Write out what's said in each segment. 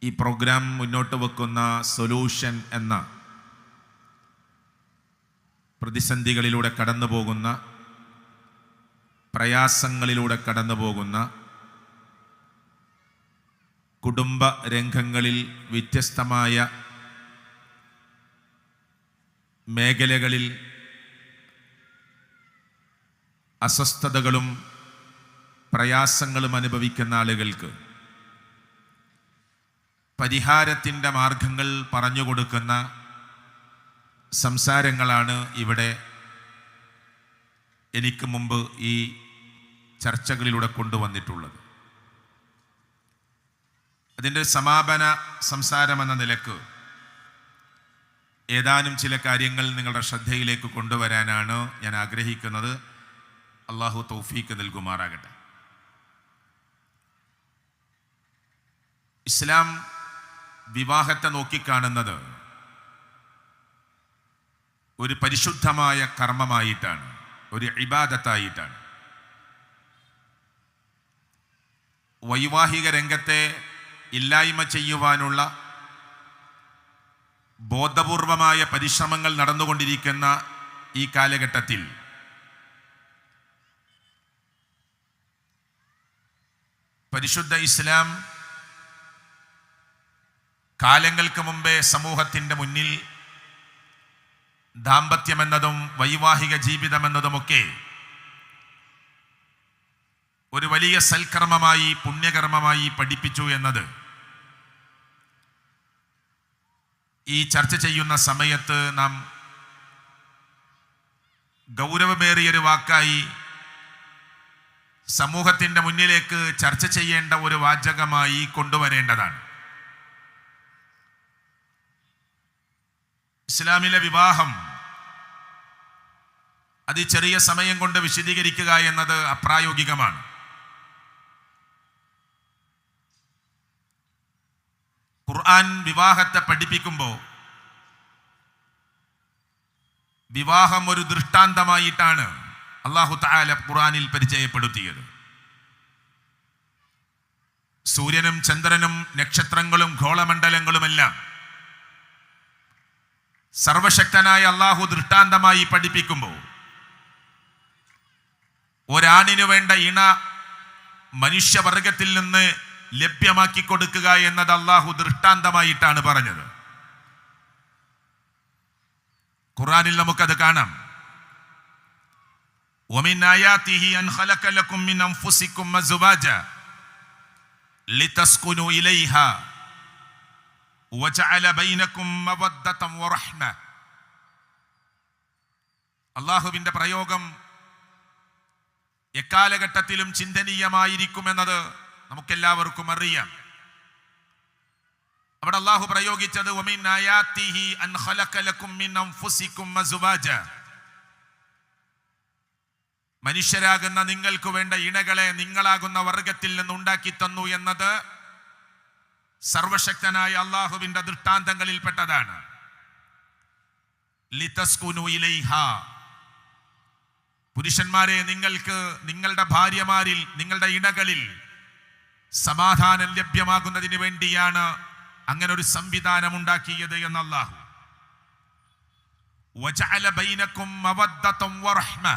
ഈ പ്രോഗ്രാം മുന്നോട്ട് വെക്കുന്ന സൊല്യൂഷൻ എന്ന പ്രതിസന്ധികളിലൂടെ കടന്നു പോകുന്ന, പ്രയാസങ്ങളിലൂടെ കടന്നു പോകുന്ന, കുടുംബ രംഗങ്ങളിൽ വ്യത്യസ്തമായ മേഖലകളിൽ അസ്വസ്ഥതകളും പ്രയാസങ്ങളും അനുഭവിക്കുന്ന ആളുകൾക്ക് പരിഹാരത്തിൻ്റെ മാർഗങ്ങൾ പറഞ്ഞുകൊടുക്കുന്ന സംസാരങ്ങളാണ് ഇവിടെ എനിക്ക് മുമ്പ് ഈ ചർച്ചകളിലൂടെ കൊണ്ടുവന്നിട്ടുള്ളത്. അതിൻ്റെ സമാപന സംസാരമെന്ന നിലക്ക് ഏതാനും ചില കാര്യങ്ങൾ നിങ്ങളുടെ ശ്രദ്ധയിലേക്ക് കൊണ്ടുവരാനാണ് ഞാൻ ആഗ്രഹിക്കുന്നത്. അള്ളാഹു തൗഫീക്ക് നൽകുമാറാകട്ടെ. ഇസ്ലാം വിവാഹത്തെ നോക്കിക്കാണുന്നത് ഒരു പരിശുദ്ധമായ കർമ്മമായിട്ടാണ്, ഒരു ഇബാദത്തായിട്ടാണ്. വൈവാഹിക രംഗത്തെ ഇല്ലായ്മ ചെയ്യുവാനുള്ള ബോധപൂർവമായ പരിശ്രമങ്ങൾ നടന്നുകൊണ്ടിരിക്കുന്ന ഈ കാലഘട്ടത്തിൽ പരിശുദ്ധ ഇസ്ലാം കാലങ്ങൾക്ക് മുമ്പേ സമൂഹത്തിൻ്റെ മുന്നിൽ ദാമ്പത്യമെന്നതും വൈവാഹിക ജീവിതമെന്നതുമൊക്കെ ഒരു വലിയ സൽക്കർമ്മമായി, പുണ്യകർമ്മമായി പഠിപ്പിച്ചു എന്നത് ഈ ചർച്ച ചെയ്യുന്ന സമയത്ത് നാം ഗൗരവമേറിയൊരു വാക്കായി സമൂഹത്തിൻ്റെ മുന്നിലേക്ക് ചർച്ച ചെയ്യേണ്ട ഒരു വാചകമായി കൊണ്ടുവരേണ്ടതാണ്. ഇസ്ലാമിലെ വിവാഹം അത് ചെറിയ സമയം കൊണ്ട് വിശദീകരിക്കുക എന്നത് അപ്രായോഗികമാണ്. ഖുർആൻ വിവാഹത്തെ പഠിപ്പിക്കുമ്പോൾ വിവാഹം ഒരു ദൃഷ്ടാന്തമായിട്ടാണ് അല്ലാഹു തആല ഖുർആനിൽ പരിചയപ്പെടുത്തിയത്. സൂര്യനും ചന്ദ്രനും നക്ഷത്രങ്ങളും ഗോളമണ്ഡലങ്ങളുമെല്ലാം സർവശക്തനായ അല്ലാഹു ദൃഷ്ടാന്തമായി പഠിപ്പിക്കുമ്പോൾ ഒരാണിനു വേണ്ട ഇണ മനുഷ്യവർഗത്തിൽ നിന്ന് ലഭ്യമാക്കി കൊടുക്കുക എന്നത് അല്ലാഹു ദൃഷ്ടാന്തമായിട്ടാണ് പറഞ്ഞത്. ഖുർആനിൽ നമുക്കത് കാണാം. وَمِنْ آيَاتِهِ أَنْ خَلَقَ لَكُم مِّنْ أَنفُسِكُمْ أَزْوَاجًا لِتَسْكُنُوا إِلَيْهَا وَجَعَلَ بَيْنَكُم مَّوَدَّةً وَرَحْمَةً. അല്ലാഹുവിൻ്റെ പ്രയോഗം എക്കാലഘട്ടത്തിലും ചിന്തനീയമായിരിക്കുമെന്നത് നമുക്കെല്ലാവർക്കും അറിയാം. അവിടെ അല്ലാഹു പ്രയോഗിച്ചത് وَمِنْ آيَاتِهِ أَنْ خَلَقَ لَكُم مِّنْ أَنفُسِكُمْ أَزْوَاجًا. മനുഷ്യരാകുന്ന നിങ്ങൾക്ക് വേണ്ട ഇണകളെ നിങ്ങളാകുന്ന വർഗത്തിൽ നിന്ന് ഉണ്ടാക്കി തന്നു എന്നത് സർവശക്തനായ അല്ലാഹുവിൻ്റെ ദൃഷ്ടാന്തങ്ങളിൽപ്പെട്ടതാണ്. ലിതസ്കുനു ഇലൈഹാ. പുരുഷന്മാരെ, നിങ്ങൾക്ക് നിങ്ങളുടെ ഭാര്യമാരിൽ, നിങ്ങളുടെ ഇണകളിൽ സമാധാനം ലഭ്യമാകുന്നതിന് വേണ്ടിയാണ് അങ്ങനെ ഒരു സംവിധാനം ഉണ്ടാക്കിയത് എന്ന് അല്ലാഹു. വജഅല ബൈനകും മവദ്ദതൻ വറഹ്മ.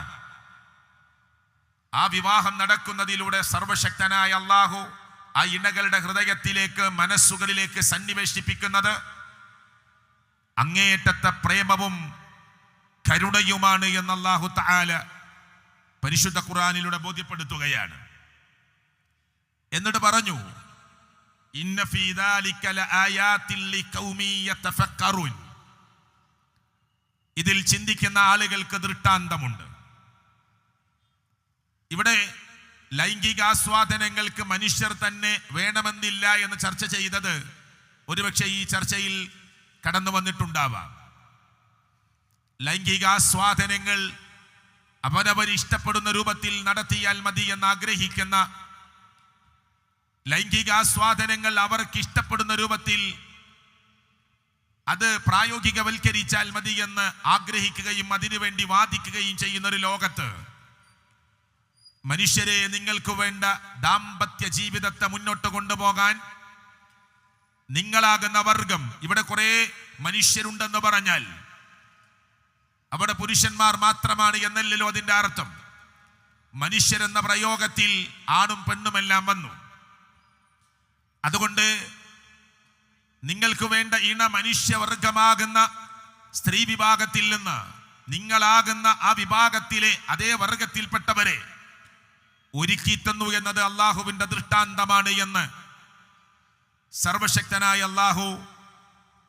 ആ വിവാഹം നടക്കുന്നതിലൂടെ സർവശക്തനായ അല്ലാഹു ആ ഇണകളുടെ ഹൃദയത്തിലേക്ക്, മനസ്സുകളിലേക്ക് സന്നിവേശിപ്പിക്കുന്നത് അങ്ങേയറ്റത്തെ പ്രേമവും കരുണയുമാണ് എന്ന് അല്ലാഹു തആല പരിശുദ്ധ ഖുർആനിലൂടെ ബോധ്യപ്പെടുത്തുകയാണ്. എന്നിട്ട് പറഞ്ഞു, ഇന്ന ഫീ ദാലിക ലആയാതിൻ ലിഖൗമി യതഫക്കറൂൻ. ഇതിൽ ചിന്തിക്കുന്ന ആളുകൾക്ക് ദൃഷ്ടാന്തമുണ്ട്. ഇവിടെ ലൈംഗികാസ്വാദനങ്ങൾക്ക് മനുഷ്യർ തന്നെ വേണമെന്നില്ല എന്ന് ചർച്ച ചെയ്തത് ഒരുപക്ഷെ ഈ ചർച്ചയിൽ കടന്നു വന്നിട്ടുണ്ടാവാം. ലൈംഗികാസ്വാദനങ്ങൾ അവരവർ ഇഷ്ടപ്പെടുന്ന രൂപത്തിൽ നടത്തിയാൽ മതി എന്ന് ആഗ്രഹിക്കുന്ന, ലൈംഗികാസ്വാദനങ്ങൾ അവർക്ക് ഇഷ്ടപ്പെടുന്ന രൂപത്തിൽ അത് പ്രായോഗികവൽക്കരിച്ചാൽ മതി എന്ന് ആഗ്രഹിക്കുകയും അതിനുവേണ്ടി വാദിക്കുകയും ചെയ്യുന്ന ഒരു ലോകത്ത് മനുഷ്യരെ, നിങ്ങൾക്ക് വേണ്ട ദാമ്പത്യ ജീവിതത്തെ മുന്നോട്ട് കൊണ്ടുപോകാൻ നിങ്ങളാകുന്ന വർഗം, ഇവിടെ കുറെ മനുഷ്യരുണ്ടെന്ന് പറഞ്ഞാൽ അവിടെ പുരുഷന്മാർ മാത്രമാണ് എന്നല്ലല്ലോ അതിന്റെ അർത്ഥം. മനുഷ്യരെന്ന പ്രയോഗത്തിൽ ആണും പെണ്ണുമെല്ലാം വന്നു. അതുകൊണ്ട് നിങ്ങൾക്ക് വേണ്ട ഇണ മനുഷ്യവർഗമാകുന്ന സ്ത്രീ വിഭാഗത്തിൽ നിന്ന് നിങ്ങളാകുന്ന ആ വിഭാഗത്തിലെ അതേ വർഗത്തിൽപ്പെട്ടവരെ ഒരുക്കി തന്നു എന്നത് അള്ളാഹുവിന്റെ ദൃഷ്ടാന്തമാണ് എന്ന് സർവശക്തനായ അള്ളാഹു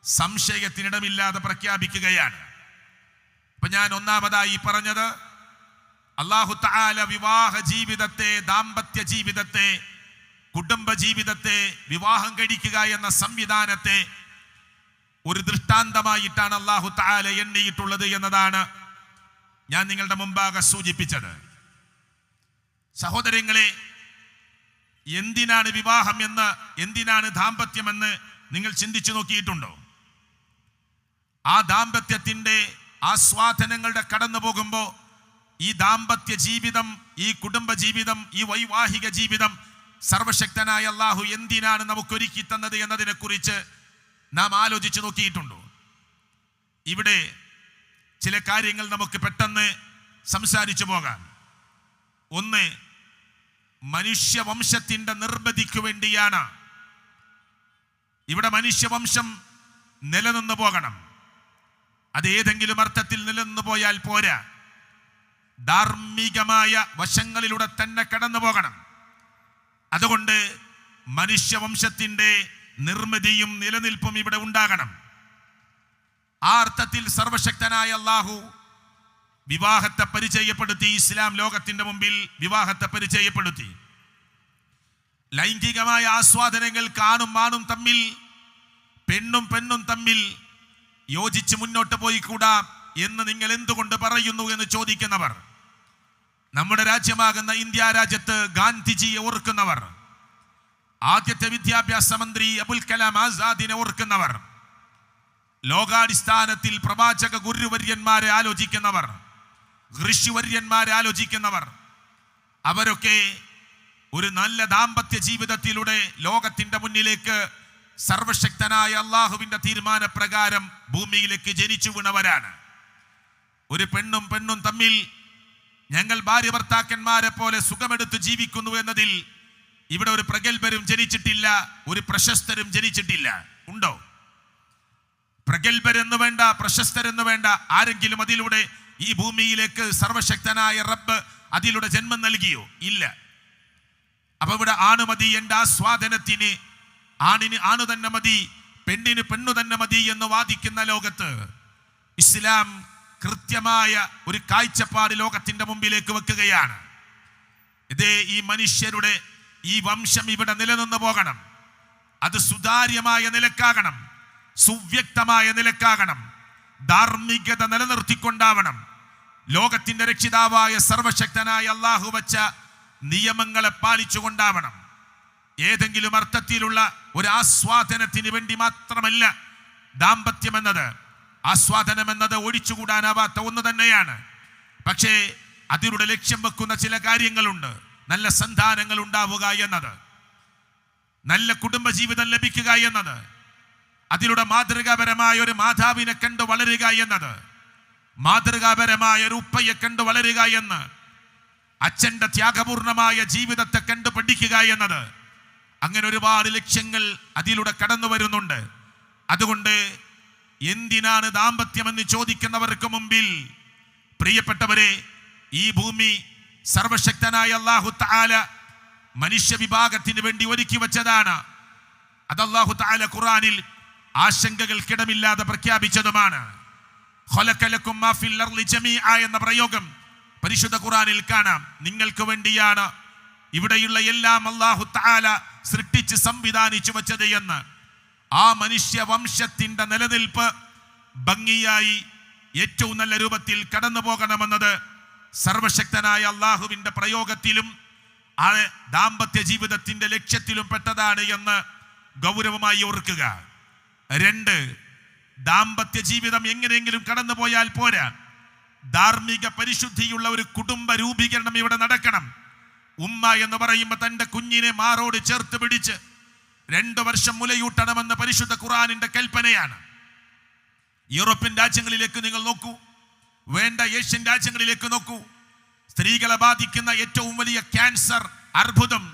സംശയത്തിനിടമില്ലാതെ പ്രഖ്യാപിക്കുകയാണ്. അപ്പൊ ഞാൻ ഒന്നാമതായി പറഞ്ഞത്, അല്ലാഹു തആല വിവാഹ ജീവിതത്തെ, ദാമ്പത്യ ജീവിതത്തെ, കുടുംബ ജീവിതത്തെ, വിവാഹം കഴിക്കുക എന്ന സംവിധാനത്തെ ഒരു ദൃഷ്ടാന്തമായിട്ടാണ് അല്ലാഹു തആല എണ്ണിയിട്ടുള്ളത് എന്നതാണ് ഞാൻ നിങ്ങളുടെ മുമ്പാകെ സൂചിപ്പിച്ചത്. സഹോദരങ്ങളെ, എന്തിനാണ് വിവാഹം എന്ന്, എന്തിനാണ് ദാമ്പത്യമെന്ന് നിങ്ങൾ ചിന്തിച്ചു നോക്കിയിട്ടുണ്ടോ? ആ ദാമ്പത്യത്തിന്റെ ആസ്വാദനങ്ങളുടെ കടന്നു പോകുമ്പോൾ ഈ ദാമ്പത്യ ജീവിതം, ഈ കുടുംബ ജീവിതം, ഈ വൈവാഹിക ജീവിതം സർവശക്തനായ അല്ലാഹു എന്തിനാണ് നമുക്കൊരുക്കി തന്നത് എന്നതിനെ കുറിച്ച് നാം ആലോചിച്ചു നോക്കിയിട്ടുണ്ടോ? ഇവിടെ ചില കാര്യങ്ങൾ നമുക്ക് പെട്ടെന്ന് സംസാരിച്ചു പോകാം. ഒന്ന്, മനുഷ്യവംശത്തിന്റെ നിർമ്മിതിക്ക് വേണ്ടിയാണ്. ഇവിടെ മനുഷ്യവംശം നിലനിന്നു പോകണം. അത് ഏതെങ്കിലും അർത്ഥത്തിൽ നിലനിന്നു പോയാൽ പോരാ, ധാർമ്മികമായ വശങ്ങളിലൂടെ തന്നെ കടന്നു പോകണം. അതുകൊണ്ട് മനുഷ്യവംശത്തിന്റെ നിർമ്മിതിയും നിലനിൽപ്പും ഇവിടെ ഉണ്ടാകണം. ആ അർത്ഥത്തിൽ സർവശക്തനായ അല്ലാഹു വിവാഹത്തെ പരിചയപ്പെടുത്തി. ഇസ്ലാം ലോകത്തിന്റെ മുമ്പിൽ വിവാഹത്തെ പരിചയപ്പെടുത്തി. ലൈംഗികമായ ആസ്വാദനങ്ങൾക്ക് ആണും ആണും തമ്മിൽ, പെണ്ണും പെണ്ണും തമ്മിൽ യോജിച്ച് മുന്നോട്ട് പോയി കൂടാ എന്ന് നിങ്ങൾ എന്തുകൊണ്ട് പറയുന്നു എന്ന് ചോദിക്കുന്നവർ, നമ്മുടെ രാജ്യമാകുന്ന ഇന്ത്യ രാജ്യത്ത് ഗാന്ധിജിയെ ഓർക്കുന്നവർ, ആദ്യത്തെ വിദ്യാഭ്യാസ മന്ത്രി അബുൽ കലാം ആസാദിനെ ഓർക്കുന്നവർ, ലോകാടിസ്ഥാനത്തിൽ പ്രവാചക ഗുരുവര്യന്മാരെ ആലോചിക്കുന്നവർ, ഋഷിവര്യന്മാരെ ആലോചിക്കുന്നവർ, അവരൊക്കെ ഒരു നല്ല ദാമ്പത്യ ജീവിതത്തിലൂടെ ലോകത്തിന്റെ മുന്നിലേക്ക് സർവശക്തനായ അള്ളാഹുവിന്റെ തീരുമാനപ്രകാരം ഭൂമിയിലേക്ക് ജനിച്ചു വീണവരാണ്. ഒരു പെണ്ണും പെണ്ണും തമ്മിൽ ഞങ്ങൾ ഭാര്യ ഭർത്താക്കന്മാരെ പോലെ സുഖമെടുത്ത് ജീവിക്കുന്നു എന്നതിൽ ഇവിടെ ഒരു പ്രഗത്ഭരും ജനിച്ചിട്ടില്ല, ഒരു പ്രശസ്തരും ജനിച്ചിട്ടില്ല. ഉണ്ടോ? പ്രഗത്ഭരെന്ന് വേണ്ട, പ്രശസ്തരെന്ന് വേണ്ട, ആരെങ്കിലും അതിലൂടെ ഈ ഭൂമിയിലേക്ക് സർവശക്തനായ റബ്ബ് അതിലൂടെ ജന്മം നൽകിയോ? ഇല്ല. അപ്പൊ ഇവിടെ ആണ് മതി, എൻ്റെ ആസ്വാദനത്തിന് ആണിന് ആണ് തന്നെ മതി, പെണ്ണിന് പെണ്ണു തന്നെ മതി എന്ന് വാദിക്കുന്ന ലോകത്ത് ഇസ്ലാം കൃത്യമായ ഒരു കാഴ്ചപ്പാട് ലോകത്തിന്റെ മുമ്പിലേക്ക് വെക്കുകയാണ്. ഇതേ ഈ മനുഷ്യരുടെ ഈ വംശം ഇവിടെ നിലനിന്ന് പോകണം. അത് സുതാര്യമായ നിലക്കാകണം, സുവ്യക്തമായ നിലക്കാകണം, ധാർമ്മികത നിലനിർത്തിക്കൊണ്ടാവണം. ലോകത്തിന്റെ രക്ഷിതാവായ സർവശക്തനായ അല്ലാഹു വച്ച നിയമങ്ങളെ പാലിച്ചുകൊണ്ടാവണം. ഏതെങ്കിലും അർത്ഥത്തിലുള്ള ഒരു ആസ്വാദനത്തിന് വേണ്ടി മാത്രമല്ല ദാമ്പത്യം എന്നത്. ആസ്വാദനം എന്നത് ഒഴിച്ചുകൂടാനാവാത്ത ഒന്ന് തന്നെയാണ്. പക്ഷേ അതിലൂടെ ലക്ഷ്യം വെക്കുന്ന ചില കാര്യങ്ങളുണ്ട്. നല്ല സന്താനങ്ങൾ ഉണ്ടാവുക എന്നത്, നല്ല കുടുംബജീവിതം ലഭിക്കുക എന്നത്, അതിലൂടെ മാതൃകാപരമായ ഒരു മാതാവിനെ കണ്ടു വളരുക എന്നത്, മാതൃകാപരമായ ഒരു ഉപ്പയെ കണ്ടു വളരുക എന്ന്, അച്ഛന്റെ ത്യാഗപൂർണമായ ജീവിതത്തെ കണ്ടു പഠിക്കുക എന്നത്, അങ്ങനെ ഒരുപാട് ലക്ഷ്യങ്ങൾ അതിലൂടെ കടന്നു വരുന്നുണ്ട്. അതുകൊണ്ട് എന്തിനാണ് ദാമ്പത്യമെന്ന് ചോദിക്കുന്നവർക്ക് മുമ്പിൽ പ്രിയപ്പെട്ടവരെ, ഈ ഭൂമി സർവശക്തനായ അല്ലാഹു തആല മനുഷ്യ വിഭാഗത്തിന് വേണ്ടി ഒരുക്കി വെച്ചതാണ്. അത് അല്ലാഹു തആല ഖുർആനിൽ ആശങ്കകൾക്കിടമില്ലാതെ പ്രഖ്യാപിച്ചതുമാണ്. ഖലഖ ലക്കും മാ ഫിൽ അർളി ജമീഅ എന്ന പ്രയോഗം പരിശുദ്ധ ഖുർആനിൽ കാണാം. നിങ്ങൾക്ക് വേണ്ടിയാണ് ഇവിടെയുള്ള എല്ലാം അല്ലാഹു തആല സൃഷ്ടിച്ച് സംവിധാനിച്ചു വെച്ചത് എന്ന്. ആ മനുഷ്യ വംശത്തിന്റെ നിലനിൽപ്പ് ഭംഗിയായി ഏറ്റവും നല്ല രൂപത്തിൽ കടന്നു പോകണമെന്നത് സർവശക്തനായ അല്ലാഹുവിന്റെ പ്രയോഗത്തിലും ആ ദാമ്പത്യ ജീവിതത്തിന്റെ ലക്ഷ്യത്തിലും പെട്ടതാണ് എന്ന് ഗൗരവമായി ഓർക്കുക. 2, ദാമ്പത്യ ജീവിതം എങ്ങനെയെങ്കിലും കടന്നു പോയാൽ പോരാ, ധാർമ്മിക പരിശുദ്ധിയുള്ള ഒരു കുടുംബ രൂപീകരണം ഇവിടെ നടക്കണം. ഉമ്മ എന്ന് പറയുമ്പോൾ തൻ്റെ കുഞ്ഞിനെ മാറോട് ചേർത്ത് പിടിച്ച് 2 വർഷം മുലയൂട്ടണമെന്ന പരിശുദ്ധ ഖുർആനിന്റെ കൽപ്പനയാണ്. യൂറോപ്യൻ രാജ്യങ്ങളിലേക്ക് നിങ്ങൾ നോക്കൂ, വേണ്ട ഏഷ്യൻ രാജ്യങ്ങളിലേക്ക് നോക്കൂ. സ്ത്രീകളെ ബാധിക്കുന്ന ഏറ്റവും വലിയ ക്യാൻസർ, അർബുദം,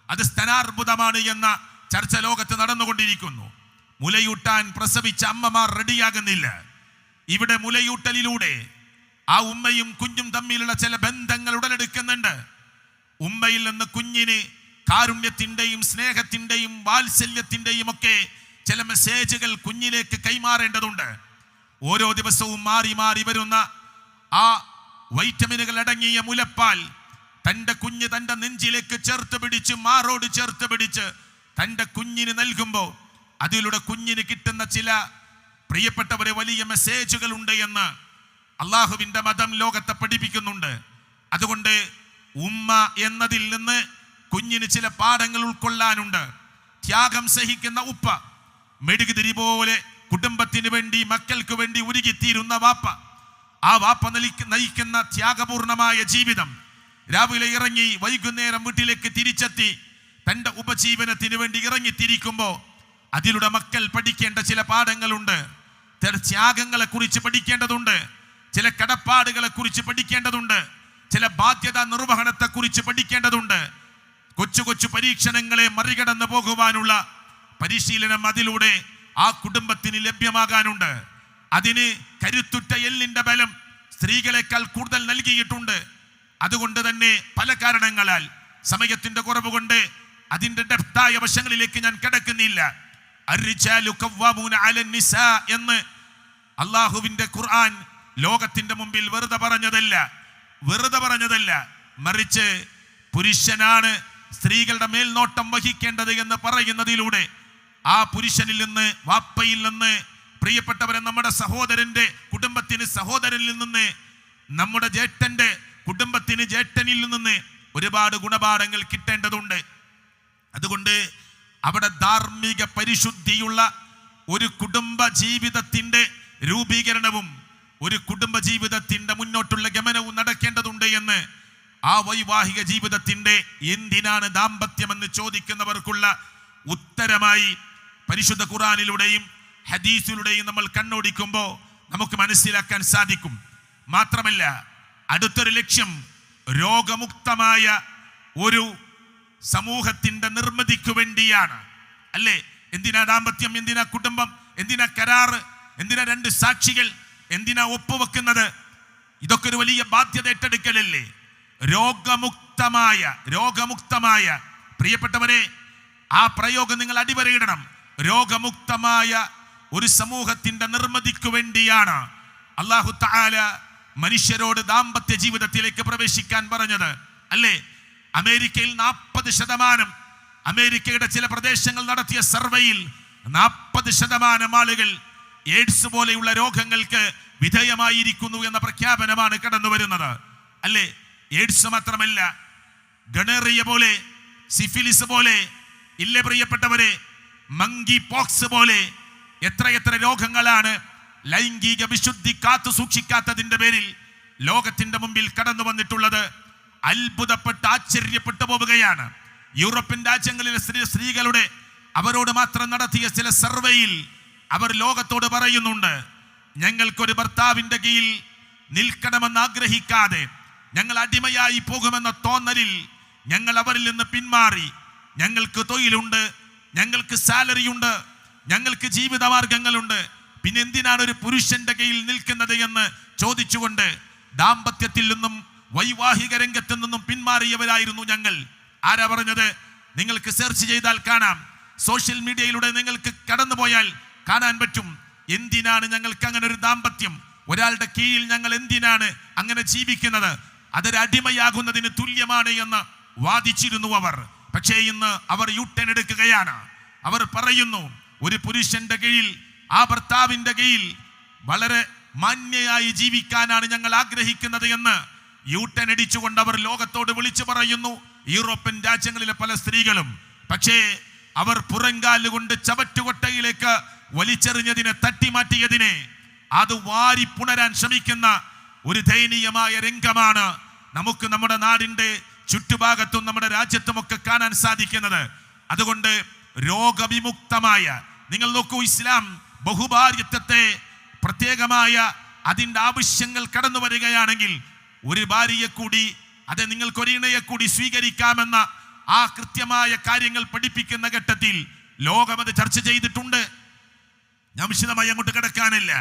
അത് സ്തനാർബുദമാണ് എന്ന ചർച്ച ലോകത്ത് നടന്നുകൊണ്ടിരിക്കുന്നു. മുലയൂട്ടാൻ പ്രസവിച്ച അമ്മമാർ റെഡിയാകുന്നില്ല. ഇവിടെ മുലയൂട്ടലിലൂടെ ആ ഉമ്മയും കുഞ്ഞും തമ്മിലുള്ള ചില ബന്ധങ്ങൾ ഉടലെടുക്കുന്നുണ്ട്. ഉമ്മയിൽ നിന്ന് കുഞ്ഞിന് കാരുണ്യത്തിന്റെയും സ്നേഹത്തിന്റെയും വാത്സല്യത്തിന്റെയും ഒക്കെ ചില മെസ്സേജുകൾ കുഞ്ഞിലേക്ക് കൈമാറേണ്ടതുണ്ട്. ഓരോ ദിവസവും മാറി മാറി വരുന്ന ആ വൈറ്റമിനുകൾ അടങ്ങിയ മുലപ്പാൽ തൻ്റെ കുഞ്ഞ് തൻ്റെ നെഞ്ചിലേക്ക് ചേർത്ത് പിടിച്ച്, മാറോട് ചേർത്ത് പിടിച്ച് തൻ്റെ കുഞ്ഞിന് നൽകുമ്പോൾ അതിലൂടെ കുഞ്ഞിന് കിട്ടുന്ന ചില പ്രിയപ്പെട്ടവരെ വലിയ മെസ്സേജുകൾ ഉണ്ട് എന്ന് അള്ളാഹുവിൻ്റെ മതം ലോകത്തെ പഠിപ്പിക്കുന്നുണ്ട്. അതുകൊണ്ട് ഉമ്മ എന്നതിൽ നിന്ന് കുഞ്ഞിന് ചില പാഠങ്ങൾ ഉൾക്കൊള്ളാനുണ്ട്. ത്യാഗം സഹിക്കുന്ന ഉപ്പ, മെഴുകുതിരി പോലെ കുടുംബത്തിന് വേണ്ടി, മക്കൾക്ക് വേണ്ടി ഉരുകിത്തീരുന്ന വാപ്പ, ആ വാപ്പ നയിക്കുന്ന ത്യാഗപൂർണമായ ജീവിതം, രാവിലെ ഇറങ്ങി വൈകുന്നേരം വീട്ടിലേക്ക് തിരിച്ചെത്തി തൻ്റെ ഉപജീവനത്തിന് വേണ്ടി ഇറങ്ങിത്തിരിക്കുമ്പോൾ അതിലൂടെ മക്കൾ പഠിക്കേണ്ട ചില പാഠങ്ങളുണ്ട്. ചില ത്യാഗങ്ങളെ കുറിച്ച് പഠിക്കേണ്ടതുണ്ട്, ചില കടപ്പാടുകളെ കുറിച്ച് പഠിക്കേണ്ടതുണ്ട്, ചില ബാധ്യതാ നിർവഹണത്തെ കുറിച്ച് പഠിക്കേണ്ടതുണ്ട്. കൊച്ചു കൊച്ചു പരീക്ഷണങ്ങളെ മറികടന്നു പോകുവാനുള്ള പരിശീലനം അതിലൂടെ ആ കുടുംബത്തിന് ലഭ്യമാകാനുണ്ട്. അതിന് കരുത്തുറ്റ എല്ലിന്റെ ബലം സ്ത്രീകളെക്കാൾ കൂടുതൽ നൽകിയിട്ടുണ്ട്. അതുകൊണ്ട് തന്നെ പല കാരണങ്ങളാൽ, സമയത്തിന്റെ കുറവ് കൊണ്ട് അതിന്റെ ഡെപ്തായ വശങ്ങളിലേക്ക് ഞാൻ കിടക്കുന്നില്ല. എന്ന് അള്ളാഹുവിന്റെ ഖുർആൻ ലോകത്തിന്റെ മുമ്പിൽ വെറുതെ പറഞ്ഞതല്ല, മറിച്ച് പുരുഷനാണ് സ്ത്രീകളുടെ മേൽനോട്ടം വഹിക്കേണ്ടത് എന്ന് പറയുന്നതിലൂടെ ആ പുരുഷനിൽ നിന്ന്, വാപ്പയിൽ നിന്ന്, പ്രിയപ്പെട്ടവരെ നമ്മുടെ സഹോദരന്റെ കുടുംബത്തിന് സഹോദരനിൽ നിന്ന്, നമ്മുടെ ജേഷ്ഠന്റെ കുടുംബത്തിന് ജേഷ്ഠനിൽ നിന്ന് ഒരുപാട് ഗുണപാഠങ്ങൾ കിട്ടേണ്ടതുണ്ട്. അതുകൊണ്ട് അവിടെ ധാർമ്മിക പരിശുദ്ധിയുള്ള ഒരു കുടുംബ ജീവിതത്തിന്റെ രൂപീകരണവും ഒരു കുടുംബ ജീവിതത്തിന്റെ മുന്നോട്ടുള്ള ഗമനവും നടക്കേണ്ടതുണ്ട് എന്ന് ആ വൈവാഹിക ജീവിതത്തിന്റെ എന്തിനാണ് ദാമ്പത്യമെന്ന് ചോദിക്കുന്നവർക്കുള്ള ഉത്തരമായി പരിശുദ്ധ ഖുർആനിലൂടെയും ഹദീസിലൂടെയും നമ്മൾ കണ്ണോടിക്കുമ്പോൾ നമുക്ക് മനസ്സിലാക്കാൻ സാധിക്കും. മാത്രമല്ല, അടുത്തൊരു ലക്ഷ്യം രോഗമുക്തമായ ഒരു സമൂഹത്തിന്റെ നിർമ്മിതിക്ക് വേണ്ടിയാണ്. അല്ലേ? എന്തിനാ ദാമ്പത്യം, എന്തിനാ കുടുംബം, എന്തിനാ കരാറ്, എന്തിനാ 2 സാക്ഷികൾ, എന്തിനാ ഒപ്പുവെക്കുന്നത്? ഇതൊക്കെ ഒരു വലിയ ബാധ്യത ഏറ്റെടുക്കലല്ലേ? രോഗമുക്തമായ പ്രിയപ്പെട്ടവരെ, ആ പ്രയോഗം നിങ്ങൾ അടിവരയിടണം. രോഗമുക്തമായ ഒരു സമൂഹത്തിന്റെ നിർമ്മിതിക്ക് വേണ്ടിയാണ് അല്ലാഹു തആല മനുഷ്യരോട് ദാമ്പത്യ ജീവിതത്തിലേക്ക് പ്രവേശിക്കാൻ പറഞ്ഞത്. അല്ലേ? അമേരിക്കയിൽ 40%, അമേരിക്കയുടെ ചില പ്രദേശങ്ങൾ നടത്തിയ സർവേയിൽ 40% ആളുകൾ എയ്ഡ്സ് പോലെയുള്ള രോഗങ്ങൾക്ക് വിധേയമായിരിക്കുന്നു എന്ന പ്രഖ്യാപനമാണ് കടന്നു വരുന്നത്. അല്ലേ? എയ്ഡ്സ് മാത്രമല്ല, ഗണേറിയ പോലെ, സിഫിലിസ് പോലെ, ഇല്ലേ പ്രിയപ്പെട്ടവരെ, മങ്കി പോക്സ് പോലെ എത്രയെത്ര രോഗങ്ങളാണ് ലൈംഗിക വിശുദ്ധി കാത്തു സൂക്ഷിക്കാത്തതിന്റെ പേരിൽ ലോകത്തിന്റെ മുമ്പിൽ കടന്നു വന്നിട്ടുള്ളത്. അത്ഭുതപ്പെട്ട് ആശ്ചര്യപ്പെട്ടു പോവുകയാണ്. യൂറോപ്യൻ രാജ്യങ്ങളിലെ സ്ത്രീകളുടെ അവരോട് മാത്രം നടത്തിയ ചില സർവേയിൽ അവർ ലോകത്തോട് പറയുന്നുണ്ട്, ഞങ്ങൾക്കൊരു ഭർത്താവിന്റെ കീഴിൽ നിൽക്കണമെന്ന് ആഗ്രഹിക്കാതെ, ഞങ്ങൾ അടിമയായി പോകുമെന്ന തോന്നലിൽ ഞങ്ങൾ അവരിൽ നിന്ന് പിന്മാറി. ഞങ്ങൾക്ക് തൊഴിലുണ്ട്, ഞങ്ങൾക്ക് സാലറിയുണ്ട്, ഞങ്ങൾക്ക് ജീവിതമാർഗങ്ങളുണ്ട്, പിന്നെ എന്തിനാണ് ഒരു പുരുഷന്റെ കീഴിൽ നിൽക്കുന്നത് എന്ന് ചോദിച്ചുകൊണ്ട് ദാമ്പത്യത്തിൽ നിന്നും വൈവാഹിക രംഗത്തു നിന്നും പിന്മാറിയവരായിരുന്നു ഞങ്ങൾ. ആരാ പറഞ്ഞത്? നിങ്ങൾക്ക് സെർച്ച് ചെയ്താൽ കാണാം, സോഷ്യൽ മീഡിയയിലൂടെ നിങ്ങൾക്ക് കടന്നുപോയാൽ കാണാൻ പറ്റും. എന്തിനാണ് ഞങ്ങൾക്ക് അങ്ങനെ ഒരു ദാമ്പത്യം? ഒരാളുടെ കീഴിൽ ഞങ്ങൾ എന്തിനാണ് അങ്ങനെ ജീവിക്കുന്നത്? അതൊരു അടിമയാകുന്നതിന് തുല്യമാണ് എന്ന് വാദിച്ചിരുന്നു അവർ. പക്ഷേ ഇന്ന് അവർ യൂട്ടേൺ എടുക്കുകയാണ്. അവർ പറയുന്നു, ഒരു പുരുഷന്റെ കീഴിൽ, ആ ഭർത്താവിന്റെ കീഴിൽ വളരെ മാന്യയായി ജീവിക്കാനാണ് ഞങ്ങൾ ആഗ്രഹിക്കുന്നത് എന്ന് യൂട്ടേൺ അടിച്ചുകൊണ്ട് അവർ ലോകത്തോട് വിളിച്ചു പറയുന്നു, യൂറോപ്യൻ രാജ്യങ്ങളിലെ പല സ്ത്രീകളും. പക്ഷേ അവർ പുറങ്കാലുകൊണ്ട് ചവറ്റുകൊട്ടയിലേക്ക് വലിച്ചെറിഞ്ഞതിനെ, തട്ടിമാറ്റിയതിനെ, അത് വാരി പുണരാൻ ശ്രമിക്കുന്ന ഒരു ദയനീയമായ രംഗമാണ് നമുക്ക് നമ്മുടെ നാടിന്റെ ചുറ്റുഭാഗത്തും നമ്മുടെ രാജ്യത്തുമൊക്കെ കാണാൻ സാധിക്കുന്നത്. അതുകൊണ്ട് രോഗവിമുക്തമായ, നിങ്ങൾ നോക്കൂ, ഇസ്ലാം ബഹുഭാര്യത്വത്തെ പ്രത്യേകമായ അതിൻ്റെ ആവശ്യങ്ങൾ കടന്നു വരികയാണെങ്കിൽ ഒരു ഭാര്യയെ കൂടി, അത് നിങ്ങൾക്കൊരിണയെ കൂടി സ്വീകരിക്കാമെന്ന ആ കൃത്യമായ കാര്യങ്ങൾ പഠിപ്പിക്കുന്ന ഘട്ടത്തിൽ ലോകം അത് ചർച്ച ചെയ്തിട്ടുണ്ട്. ഞാൻ വിശദമായി അങ്ങോട്ട് കിടക്കാനില്ല.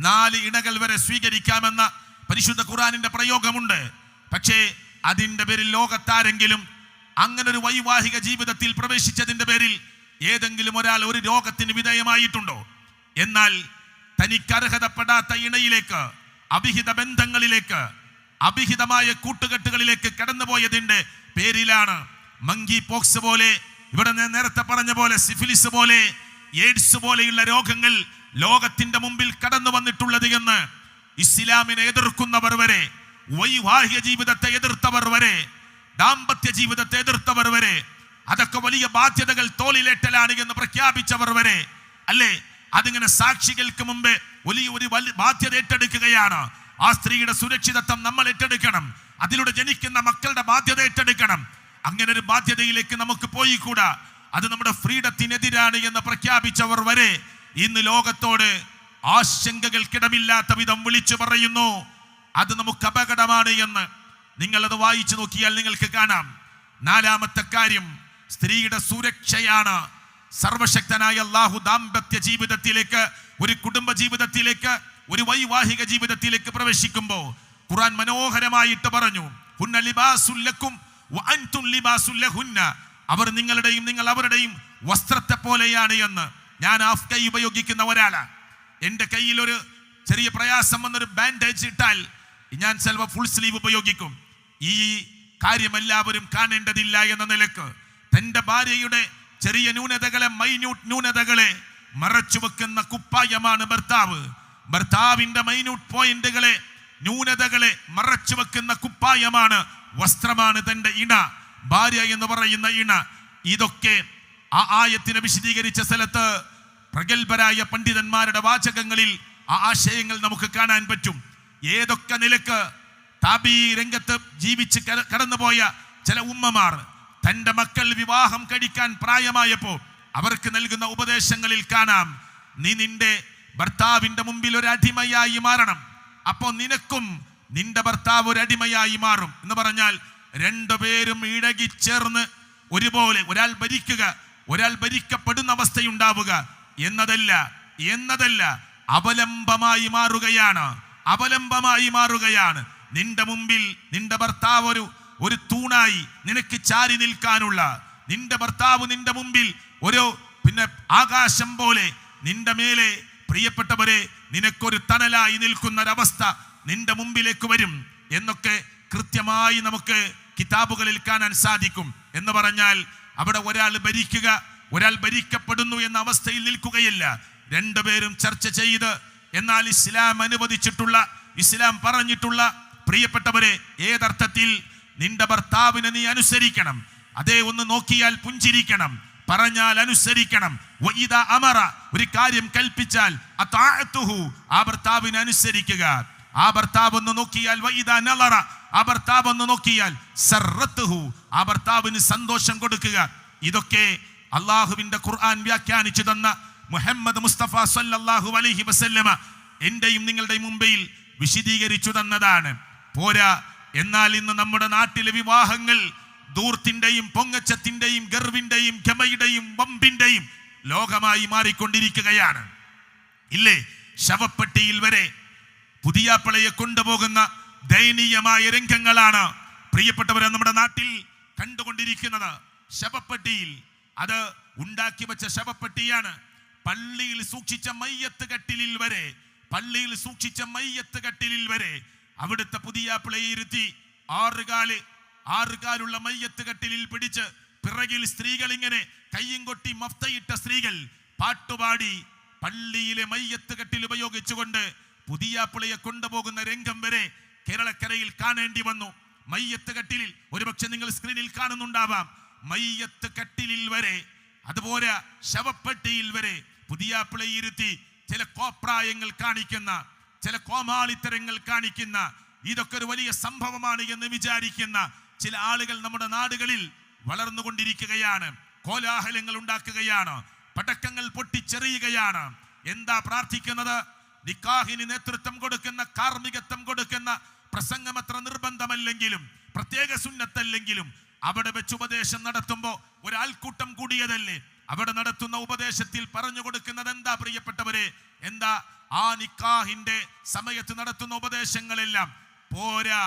4 ഇണകൾ വരെ സ്വീകരിക്കാമെന്ന പരിശുദ്ധ ഖുർആനിന്റെ പ്രയോഗമുണ്ട്. പക്ഷേ അതിൻ്റെ പേരിൽ ലോകത്താരെങ്കിലും അങ്ങനെ ഒരു വൈവാഹിക ജീവിതത്തിൽ പ്രവേശിച്ചതിൻ്റെ പേരിൽ ഏതെങ്കിലും ഒരാൾ ഒരു രോഗത്തിന് വിധേയമായിട്ടുണ്ടോ? എന്നാൽ തനിക്ക് അർഹതപ്പെടാത്ത ഇണയിലേക്ക്, അവിഹിത ബന്ധങ്ങളിലേക്ക്, അവിഹിതമായ കൂട്ടുകെട്ടുകളിലേക്ക് കടന്നുപോയതിൻ്റെ പേരിലാണ് മങ്കി പോക്സ് പോലെ, ഇവിടെ ഞാൻ നേരത്തെ പറഞ്ഞ പോലെ സിഫിലിസ് പോലെ, എയ്ഡ്സ് പോലെയുള്ള രോഗങ്ങൾ ലോകത്തിന്റെ മുമ്പിൽ കടന്നു വന്നിട്ടുള്ളത് എന്ന് ഇസ്ലാമിനെ എതിർക്കുന്നവർ വരെ, വൈവാഹിക ജീവിതത്തെ എതിർത്തവർ വരെ, ദാമ്പത്യ ജീവിതത്തെ എതിർത്തവർ വരെ, അതൊക്കെ വലിയ ബാധ്യതകൾ തോളിലേറ്റലാണ് എന്ന് പ്രഖ്യാപിച്ചവർ വരെ, അല്ലേ, അതിങ്ങനെ സാക്ഷികൾക്ക് മുമ്പേ വലിയ ബാധ്യത ഏറ്റെടുക്കുകയാണ്. ആ സ്ത്രീയുടെ സുരക്ഷിതത്വം നമ്മൾ ഏറ്റെടുക്കണം, അതിലൂടെ ജനിക്കുന്ന മക്കളുടെ ബാധ്യത ഏറ്റെടുക്കണം. അങ്ങനെ ഒരു ബാധ്യതയിലേക്ക് നമുക്ക് പോയിക്കൂടാ, അത് നമ്മുടെ ഫ്രീഡത്തിനെതിരാണ് എന്ന് പ്രഖ്യാപിച്ചവർ വരെ ഇന്ന് ലോകത്തോട് ആശങ്കകൾക്കിടമില്ലാത്ത വിധം വിളിച്ചു പറയുന്നു അത് നമുക്ക് അപകടമാണ് എന്ന്. നിങ്ങളത് വായിച്ചു നോക്കിയാൽ നിങ്ങൾക്ക് കാണാം. 4ാമത്തെ കാര്യം സ്ത്രീയുടെ സുരക്ഷയാണ്. സർവശക്തനായ അല്ലാഹു ദാമ്പത്യ ജീവിതത്തിലേക്ക്, ഒരു കുടുംബ ജീവിതത്തിലേക്ക്, ഒരു വൈവാഹിക ജീവിതത്തിലേക്ക് പ്രവേശിക്കുമ്പോൾ ഖുർആൻ മനോഹരമായിട്ട് പറഞ്ഞു, ഹുന്ന ലിബാസുൽ ലക്കും വഅൻതും ലിബാസുൽ ലഹുന്ന, അവർ നിങ്ങളുടെയും നിങ്ങൾ അവരുടെയും വസ്ത്രത്തെ പോലെയാണ് എന്ന്. ഞാൻ ഹാഫ് കൈ ഉപയോഗിക്കുന്ന ഒരാളാണ്. എൻ്റെ കയ്യിൽ ഒരു ചെറിയ പ്രയാസം വന്നൊരു ബാൻഡേജ് ഇട്ടാൽ ഞാൻ ചിലപ്പോൾ ഫുൾ സ്ലീവ് ഉപയോഗിക്കും. ഈ കാര്യം എല്ലാവരും കാണേണ്ടതില്ല എന്ന നിലക്ക് തൻ്റെ ഭാര്യയുടെ ചെറിയ ന്യൂനതകളെ, മൈന്യൂട്ട് ന്യൂനതകളെ മറച്ചു വെക്കുന്ന കുപ്പായമാണ് ഭർത്താവ്. ഭർത്താവിൻ്റെ മൈന്യൂട്ട് പോയിന്റുകളെ, ന്യൂനതകളെ മറച്ചു വെക്കുന്ന കുപ്പായമാണ്, വസ്ത്രമാണ് തൻ്റെ ഇണ, ഭാര്യ എന്ന് പറയുന്ന ഇണ. ഇതൊക്കെ ആ ആയത്തിനെ വിശദീകരിച്ച സ്ഥലത്ത് പ്രഗത്ഭരായ പണ്ഡിതന്മാരുടെ വാചകങ്ങളിൽ ആ ആശയങ്ങൾ നമുക്ക് കാണാൻ പറ്റും. ഏതൊക്കെ നിലക്ക് താബി രംഗത്ത് ജീവിച്ച് കടന്നുപോയ ചില ഉമ്മമാർ തൻ്റെ മക്കൾ വിവാഹം കഴിക്കാൻ പ്രായമായപ്പോൾ അവർക്ക് നൽകുന്ന ഉപദേശങ്ങളിൽ കാണാം, നീ നിന്റെ ഭർത്താവിൻ്റെ മുമ്പിൽ ഒരു അടിമയായി മാറണം, അപ്പോൾ നിനക്കും നിന്റെ ഭർത്താവ് ഒരു അടിമയായി മാറും എന്ന് പറഞ്ഞാൽ രണ്ടുപേരും ഇഴകിച്ചേർന്ന് ഒരുപോലെ ഒരാൾ ഭരിക്കുക, ഒരാൾ ഭരിക്കപ്പെടുന്ന അവസ്ഥയുണ്ടാവുക എന്നതല്ല, അവലംബമായി മാറുകയാണ്. നിന്റെ മുമ്പിൽ നിന്റെ ഭർത്താവ് ഒരു തൂണായി നിനക്ക് ചാരി നിൽക്കാനുള്ള, നിന്റെ ഭർത്താവ് നിന്റെ മുമ്പിൽ ഒരു ആകാശം പോലെ നിന്റെ മേലെ, പ്രിയപ്പെട്ടവരെ, നിനക്കൊരു തണലായി നിൽക്കുന്നൊരവസ്ഥ നിന്റെ മുമ്പിലേക്ക് വരും എന്നൊക്കെ കൃത്യമായി നമുക്ക് കിതാബുകളിൽ കാണാൻ സാധിക്കും. എന്ന് പറഞ്ഞാൽ അവിടെ ഒരാൾ ഭരിക്കുക, ഒരാൾ ഭരിക്കപ്പെടുന്നു എന്ന അവസ്ഥയിൽ നിൽക്കുകയില്ല. രണ്ടുപേരും ചർച്ച ചെയ്ത്, എന്നാൽ ഇസ്ലാം അനുവദിച്ചിട്ടുള്ള, ഇസ്ലാം പറഞ്ഞിട്ടുള്ള, പ്രിയപ്പെട്ടവരെ, ഏതർത്ഥത്തിൽ നിന്റെ ഭർത്താവിനെ നീ അനുസരിക്കണം. അതേ, ഒന്ന് നോക്കിയാൽ പുഞ്ചിരിക്കണം, പറഞ്ഞാൽ അനുസരിക്കണം. വഇദാ അമറ, ഒരു കാര്യം കൽപ്പിച്ചാൽ അതാഅതുഹു, ആ ഭർത്താവിനെ അനുസരിക്കുക. ആ ഭർത്താവ് ഒന്ന് നോക്കിയാൽ വഇദാ നളറ, ആ ഭർത്താവ് ഒന്ന് നോക്കിയാൽ സറത്തുഹു, ആ ഭർത്താവിന് സന്തോഷം കൊടുക്കുക. ഇതൊക്കെ അള്ളാഹുവിന്റെ ഖുർആൻ വ്യാഖ്യാനിച്ചു തന്ന മുഹമ്മദ് മുസ്തഫ സല്ലല്ലാഹു അലൈഹി വസല്ലമ എന്റെയും നിങ്ങളുടെയും മുമ്പിൽ വിശദീകരിച്ചു തന്നതാണ്. പോരാ, എന്നാൽ ഇന്ന് നമ്മുടെ നാട്ടിലെ വിവാഹങ്ങൾ ദൂർത്തിന്റെയും പൊങ്ങച്ചത്തിന്റെയും ഗർവിന്റെയും ഗമയുടെയും വമ്പിന്റെയും ലോകമായി മാറിക്കൊണ്ടിരിക്കുകയാണ്. ഇല്ലേ, ശവപ്പെട്ടിയിൽ വരെ പുതിയാപ്പിളയെ കൊണ്ടുപോകുന്ന ദയനീയമായ രംഗങ്ങളാണ് പ്രിയപ്പെട്ടവരെ നമ്മുടെ നാട്ടിൽ കണ്ടുകൊണ്ടിരിക്കുന്നത്. ശവപ്പെട്ടിയിൽ, അത് ഉണ്ടാക്കി വെച്ച ശവപ്പെട്ടിയാണ്. പള്ളിയിൽ സൂക്ഷിച്ച മയ്യത്ത് കട്ടിലിൽ വരെ അവിടുത്തെ പുതിയാപ്പിളയെ ഇരുത്തി ആറുകാലുള്ള മയ്യത്ത് കട്ടിലിൽ പിടിച്ച് പിറകിൽ സ്ത്രീകൾ ഇങ്ങനെ കയ്യും കൊട്ടി മഫ്തയിട്ട സ്ത്രീകൾ പാട്ടുപാടി പള്ളിയിലെ മയ്യത്ത് കട്ടിൽ ഉപയോഗിച്ചുകൊണ്ട് പുതിയാപ്പിളയെ കൊണ്ടുപോകുന്ന രംഗം വരെ കേരളക്കരയിൽ കാണേണ്ടി വന്നു. മയ്യത്ത് കട്ടിലിൽ, ഒരുപക്ഷെ നിങ്ങൾ സ്ക്രീനിൽ കാണുന്നുണ്ടാവാം, മയ്യത്ത് കട്ടിലിൽ വരെ, അതുപോലെ ശവപ്പെട്ടിയിൽ വരെ പുതിയാപ്പിളയെ ഇരുത്തി ചില കോപ്രായങ്ങൾ കാണിക്കുന്ന, ചില കോമാളിത്തരങ്ങൾ കാണിക്കുന്ന, ഇതൊക്കെ ഒരു വലിയ സംഭവമാണ് എന്ന് വിചാരിക്കുന്ന ചില ആളുകൾ നമ്മുടെ നാടുകളിൽ വളർന്നുകൊണ്ടിരിക്കുകയാണ്. കോലാഹലങ്ങൾ ഉണ്ടാക്കുകയാണ്, പടക്കങ്ങൾ പൊട്ടിച്ചെറിയുകയാണ്. എന്താ പ്രാർത്ഥിക്കുന്നത്? നിക്കാഹിന് നേതൃത്വം കൊടുക്കുന്ന, കാർമ്മികത്വം കൊടുക്കുന്ന പ്രസംഗം അത്ര നിർബന്ധമല്ലെങ്കിലും, പ്രത്യേക സുന്നത്തല്ലെങ്കിലും, അവിടെ വെച്ച് ഉപദേശം നടത്തുമ്പോ ഒരാൾക്കൂട്ടം കൂടിയതല്ലേ, അവിടെ നടത്തുന്ന ഉപദേശത്തിൽ പറഞ്ഞു കൊടുക്കുന്നത് എന്താ പ്രിയപ്പെട്ടവരെ? എന്താ? ആ നിക്കാഹിന്റെ സമയത്ത് നടത്തുന്ന ഉപദേശങ്ങളെല്ലാം പോരാ,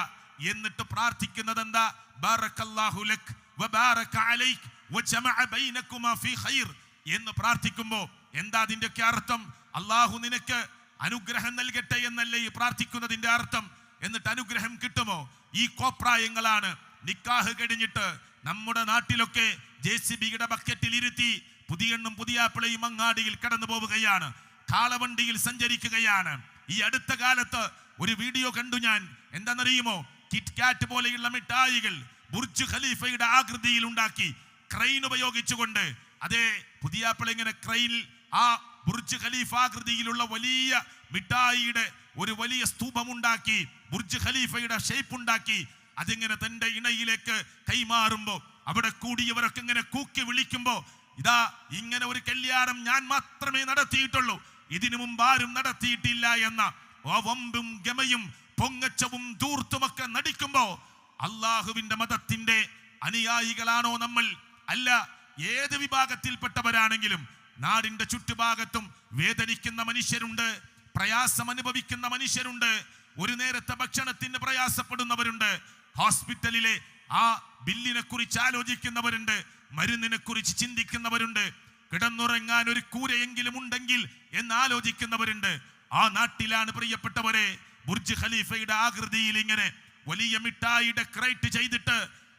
എന്നിട്ട് പ്രാർത്ഥിക്കുന്നത് എന്താ? ബാറക്കല്ലാഹു ലക് വബാറക അലൈക് വജമഅ ബൈനകുമാ ഫീ ഖൈർ എന്ന് പ്രാർത്ഥിക്കുമ്പോൾ എന്താ അതിന്റെയൊക്കെ അർത്ഥം? അള്ളാഹു നിനക്ക് അനുഗ്രഹം നൽകട്ടെ എന്നല്ലേ ഈ പ്രാർത്ഥിക്കുന്നതിന്റെ അർത്ഥം? എന്നിട്ട് അനുഗ്രഹം കിട്ടുമോ? ഈ കോപ്രായങ്ങളാണ് നിക്കാഹ് കഴിഞ്ഞിട്ട് നമ്മുടെ നാട്ടിലൊക്കെ JCBയുടെ ബക്കറ്റിൽ ഇരുത്തി പുതിയെണ്ണും പുതിയാപ്പിളയും അങ്ങാടിയിൽ കടന്നു പോവുകയാണ്, കാളവണ്ടിയിൽ സഞ്ചരിക്കുകയാണ്. ഈ അടുത്ത കാലത്ത് ഒരു വീഡിയോ കണ്ടു ഞാൻ. എന്താണെന്നറിയുമോ? കിറ്റ്കാറ്റ് പോലെയുള്ള മിഠായികൾ ബുർജ് ഖലീഫയുടെ ആകൃതിയിൽ ഉണ്ടാക്കി ക്രെയിൻ ഉപയോഗിച്ചുകൊണ്ട്, അതേ പുതിയാപ്പിള ഇങ്ങനെ ക്രെയിനിൽ ആ ബുർജ് ഖലീഫ ആകൃതിയിലുള്ള വലിയ മിഠായിയുടെ ഒരു വലിയ സ്തൂപമുണ്ടാക്കി, ബുർജ് ഖലീഫയുടെ ഷേപ്പ് ഉണ്ടാക്കി, അതിങ്ങനെ തന്റെ ഇണയിലേക്ക് കൈമാറുമ്പോ അവിടെ കൂടിയവരൊക്കെ ഇങ്ങനെ കൂക്കി വിളിക്കുമ്പോ, ഇതാ ഇങ്ങനെ ഒരു കല്യാണം ഞാൻ മാത്രമേ നടത്തിയിട്ടുള്ളൂ, ഇതിനു മുമ്പ് ആരും നടത്തിയിട്ടില്ല എന്ന വമ്പും ഗമയും പൊങ്ങച്ചവും ധൂർത്തുമൊക്കെ നടിക്കുമ്പോ, അള്ളാഹുവിന്റെ മതത്തിന്റെ അനുയായികളാണോ നമ്മൾ? അല്ല. ഏത് വിഭാഗത്തിൽപ്പെട്ടവരാണെങ്കിലും നാടിന്റെ ചുറ്റുഭാഗത്തും വേദനിക്കുന്ന മനുഷ്യരുണ്ട്, പ്രയാസം അനുഭവിക്കുന്ന മനുഷ്യരുണ്ട്, ഒരു നേരത്തെ ഭക്ഷണത്തിന് പ്രയാസപ്പെടുന്നവരുണ്ട്, ഹോസ്പിറ്റലിലെ ആ ബില്ലിനെ കുറിച്ച് ആലോചിക്കുന്നവരുണ്ട്, മരുന്നിനെ കുറിച്ച് ചിന്തിക്കുന്നവരുണ്ട്, കിടന്നുറങ്ങാൻ ഒരു കൂരയെങ്കിലും ഉണ്ടെങ്കിൽ എന്ന് ആലോചിക്കുന്നവരുണ്ട്. ആ നാട്ടിലാണ് പ്രിയപ്പെട്ടവരെ ബുർജ് ഖലീഫയുടെ ആകൃതിയിൽ ഇങ്ങനെ വലിയ മിഠായി ഡെക്കറേറ്റ് ചെയ്തിട്ട്,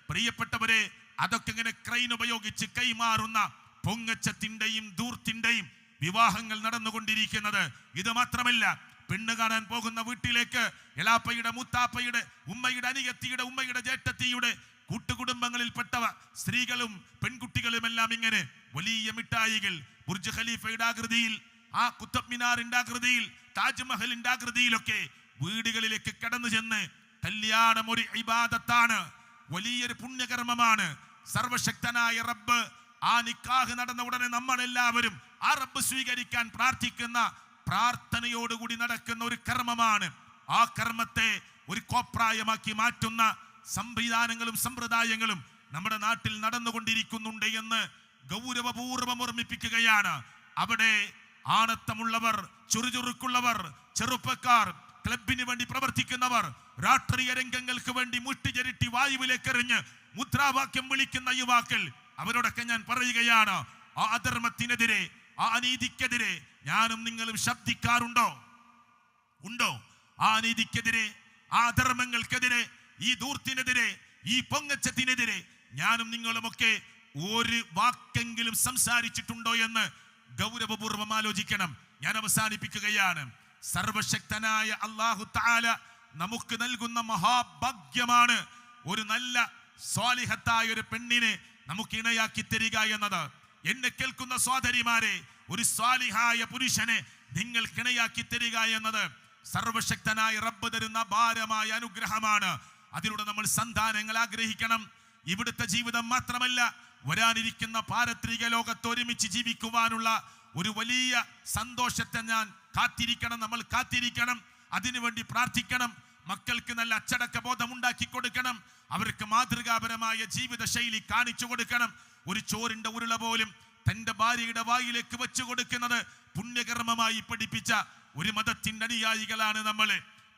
പ്രിയപ്പെട്ടവരെ അതൊക്കെ ഇങ്ങനെ ക്രെയിൻ ഉപയോഗിച്ച് കൈമാറുന്ന പൊങ്ങച്ചത്തിന്റെയും ധൂർത്തിന്റെയും വിവാഹങ്ങൾ നടന്നുകൊണ്ടിരിക്കുന്നത്. ഇത് മാത്രമല്ല, പെണ്ണ് കാണാൻ പോകുന്ന വീട്ടിലേക്ക് എളാപ്പയുടെ, മുത്താപ്പയുടെ, ഉമ്മയുടെ അനിയത്തിയുടെ, ഉമ്മയുടെ ജേഷ്ഠത്തിയുടെ കൂട്ടുകുടുംബങ്ങളിൽപ്പെട്ടവ സ്ത്രീകളും പെൺകുട്ടികളും എല്ലാം ഇങ്ങനെ വലിയ മിഠായികൾ ബുർജ് ഖലീഫയുടെ ആകൃതിയിൽ, ആ കുത്തബ് മിനാറിന്റെ ആകൃതിയിൽ, താജ്മഹലിന്റെ ആകൃതിയിലൊക്കെ വീടുകളിലേക്ക് കടന്നു ചെന്ന്, കല്യാണം ഒരു ഇബാദത്താണ്, വലിയൊരു പുണ്യകർമ്മമാണ്. സർവശക്തനായ റബ്ബ് ആ നിക്കാഹ് നടന്ന ഉടനെ നമ്മളെല്ലാവരും ആ റബ്ബ് സ്വീകരിക്കാൻ പ്രാർത്ഥിക്കുന്ന പ്രാർത്ഥനയോടുകൂടി നടക്കുന്ന ഒരു കർമ്മമാണ്. ആ കർമ്മത്തെ ഒരു കോപ്രായമാക്കി മാറ്റുന്ന സംവിധാനങ്ങളും സമ്പ്രദായങ്ങളും നമ്മുടെ നാട്ടിൽ നടന്നുകൊണ്ടിരിക്കുന്നുണ്ട് എന്ന് ഗൗരവപൂർവ്വം ഓർമ്മിപ്പിക്കുകയാണ്. അവിടെ ആണത്തമുള്ളവർ, ചുറുചുറുക്കുള്ളവർ, ചെറുപ്പക്കാർ, ക്ലബിന് വേണ്ടി പ്രവർത്തിക്കുന്നവർ, രാഷ്ട്രീയ രംഗങ്ങൾക്ക് വേണ്ടി മുട്ടിചെരുട്ടി വായുവിലേക്ക് എറിഞ്ഞ് മുദ്രാവാക്യം വിളിക്കുന്ന യുവാക്കൾ, അവരോടൊക്കെ ഞാൻ പറയുകയാണ്, ആ അധർമ്മത്തിനെതിരെ, ആ അനീതിക്കെതിരെ ഞാനും നിങ്ങളും ശബ്ദിക്കാറുണ്ടോ? ഉണ്ടോ? ആ അനീതിക്കെതിരെ, ആ അധർമ്മങ്ങൾക്കെതിരെ, ഈ ധൂർത്തിനെതിരെ, ഈ പൊങ്ങച്ചത്തിനെതിരെ ഞാനും നിങ്ങളുമൊക്കെ ഒരു വാക്കെങ്കിലും സംസാരിച്ചിട്ടുണ്ടോ എന്ന് ഗൗരവപൂർവ്വം ആലോചിക്കണം. ഞാൻ അവസാനിപ്പിക്കുകയാണ്. സർവശക്തനായ അല്ലാഹു തആല നമുക്ക് നൽകുന്ന മഹാഭാഗ്യമാണ് ഒരു നല്ല സ്വാലിഹത്തായ ഒരു പെണ്ണിനെ നമുക്ക് ഇണയാക്കി തരിക എന്നത്. എന്നെ കേൾക്കുന്ന സഹോദരിമാരെ, ഒരു സ്വാലിഹായ പുരുഷനെ നിങ്ങൾക്ക് ഇണയാക്കി തരിക എന്നത് സർവശക്തനായ റബ്ബ് തരുന്ന ഭാരമായ അനുഗ്രഹമാണ്. അതിലൂടെ നമ്മൾ സന്താനങ്ങൾ ആഗ്രഹിക്കണം. ഇവിടുത്തെ ജീവിതം മാത്രമല്ല, വരാനിരിക്കുന്ന പാരത്രിക ലോകത്ത് ഒരുമിച്ച് ജീവിക്കുവാനുള്ള ഒരു വലിയ സന്തോഷത്തെ ഞാൻ കാത്തിരിക്കണം, നമ്മൾ കാത്തിരിക്കണം. അതിനുവേണ്ടി പ്രാർത്ഥിക്കണം. മക്കൾക്ക് നല്ല അച്ചടക്ക ബോധം ഉണ്ടാക്കി കൊടുക്കണം. അവർക്ക് മാതൃകാപരമായ ജീവിത ശൈലി കാണിച്ചു കൊടുക്കണം. ഒരു ചോറിന്റെ ഉരുള പോലും തന്റെ ഭാര്യയുടെ വായിലേക്ക് വെച്ചു കൊടുക്കുന്നത് പുണ്യകർമ്മമായി പഠിപ്പിച്ച ഒരു മതത്തിന്റെ അനുയായികളാണ് നമ്മൾ.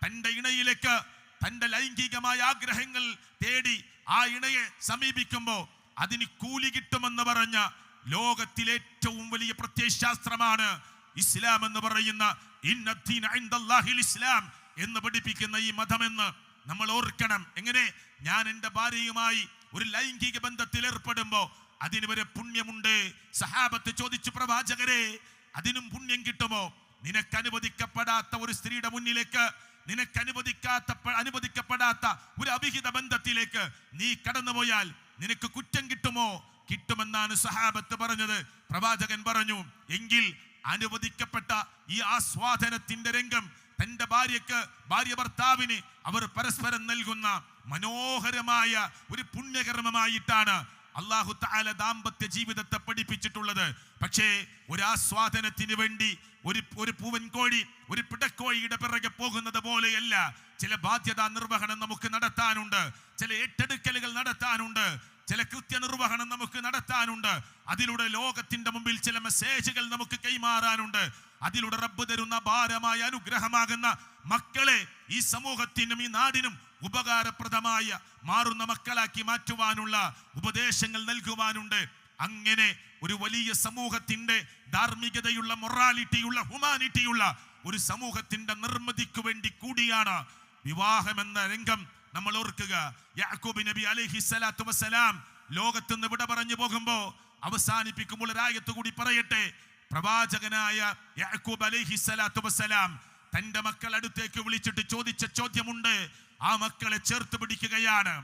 തന്റെ ഇണയിലേക്ക് തന്റെ ലൈംഗികമായ ആഗ്രഹങ്ങൾ തേടി ആ ഇണയെ സമീപിക്കുമ്പോൾ അതിന് കൂലി കിട്ടുമെന്ന് പറഞ്ഞ ലോകത്തിലെ ഏറ്റവും വലിയ പ്രത്യയശാസ്ത്രമാണ് ഇസ്ലാം എന്ന് പറയുന്ന ഇന്നദ്ദീന ഇൻദല്ലാഹിൽ ഇസ്ലാം എന്ന് പഠിപ്പിക്കുന്ന ഈ മതമെന്ന് നമ്മൾ ഓർക്കണം. എങ്ങനെ? ഞാൻ എൻ്റെ ഭാര്യയുമായി ഒരു ലൈംഗിക ബന്ധത്തിൽ ഏർപ്പെടുമ്പോൾ അതിന് വരെ പുണ്യമുണ്ട്. സഹാബത്ത് ചോദിച്ചു, പ്രവാചകരെ അതിനും പുണ്യം കിട്ടുമോ? നിനക്ക് അനുവദിക്കപ്പെടാത്ത ഒരു സ്ത്രീയുടെ മുന്നിലേക്ക്, നിനക്ക് അനുവദിക്കപ്പെടാത്ത ഒരു അവിഹിത ബന്ധത്തിലേക്ക് നീ കടന്നുപോയാൽ നിനക്ക് കുറ്റം കിട്ടുമോ? കിട്ടുമെന്നാണ് സഹാബത്ത് പറഞ്ഞത്. പ്രവാചകൻ പറഞ്ഞു, എങ്കിൽ അനുവദിക്കപ്പെട്ട ഈ ആസ്വാദനത്തിന്റെ രംഗം തന്റെ ഭാര്യ ഭർത്താവിന് അവർ പരസ്പരം നൽകുന്ന മനോഹരമായ ഒരു പുണ്യകർമ്മമായിട്ടാണ് അല്ലാഹു തആല ദാമ്പത്യ ജീവിതത്തെ പഠിപ്പിച്ചിട്ടുള്ളത്. പക്ഷേ ഒരാസ്വാദനത്തിന് വേണ്ടി ഒരു പൂവൻ കോഴി ഒരു പിടക്കോഴിയുടെ പിറകെ പോകുന്നത് പോലെയല്ല. ചില ബാധ്യതാ നിർവഹണം നമുക്ക് നടത്താനുണ്ട്, ചില ഏറ്റെടുക്കലുകൾ നടത്താനുണ്ട്, ചില കൃത്യനിർവഹണം നമുക്ക് നടത്താനുണ്ട്. അതിലൂടെ ലോകത്തിന്റെ മുമ്പിൽ ചില മെസ്സേജുകൾ നമുക്ക് കൈമാറാനുണ്ട്. അതിലൂടെ റബ്ബ് തരുന്ന ഭാരമായ അനുഗ്രഹമാകുന്ന മക്കളെ ഈ സമൂഹത്തിനും ഈ നാടിനും ഉപകാരപ്രദമായ മാറുന്ന മക്കളാക്കി മാറ്റുവാനുള്ള ഉപദേശങ്ങൾ നൽകുവാനുണ്ട്. അങ്ങനെ ഒരു വലിയ സമൂഹത്തിന്റെ ധാർമ്മികതയുള്ള, മൊറാലിറ്റിയുള്ള, ഹ്യൂമാനിറ്റിയുള്ള ഒരു സമൂഹത്തിന്റെ നിർമ്മിതിക്ക് വേണ്ടി കൂടിയാണ് വിവാഹം എന്ന രംഗം നമ്മൾ ഓർക്കുക. യാക്കൂബ് നബി അലൈഹിസ്സലാത്തു വസ്സലാം ലോകത്തുനിന്ന് വിട പറഞ്ഞു പോകുമ്പോ അവസാനിപ്പിക്കുമ്പോൾ ഒരായത്ത് കൂടി പറയട്ടെ. പ്രവാചകനായ യാക്കൂബ് അലൈഹിസ്സലാത്തു വസ്സലാം തന്റെ മക്കൾ അടുത്തേക്ക് വിളിച്ചിട്ട് ചോദിച്ച ചോദ്യമുണ്ട്. ആ മക്കളെ ചേർത്ത് പിടിക്കുകയാണ്.